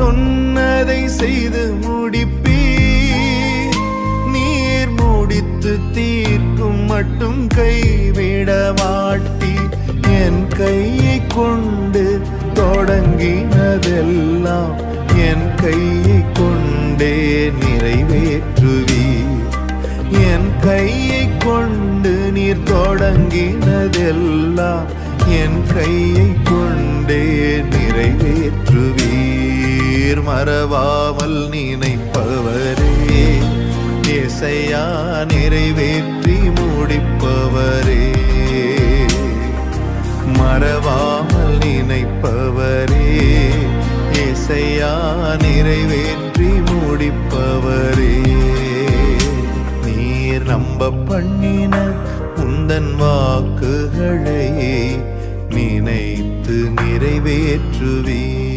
சொன்னதை செய்து முடிப்பீர். நீர் முடித்து தீர்க்கும் மட்டும் கைவிட மாட்டீர். என் கையை கொண்டு தொடங்கினதெல்லாம் என் கையை கொண்டே நிறைவேற்றுவீர். என் கையை கொண்டு நீர் தொடங்கினதெல்லாம் என் கையை கொண்டே நிறைவேற்றுவீர். மறவாமல் நினைப்பவரே, ஏசையா நிறைவேற்றி முடிப்பவரே. மறவாமல் நினைப்பவரே, ஏசையா நிறைவேற்றி முடிப்பவரே. நீர் நம்ப பண்ணின உந்தன் வாக்குகளை நினைத்து நிறைவேற்றுவீர்.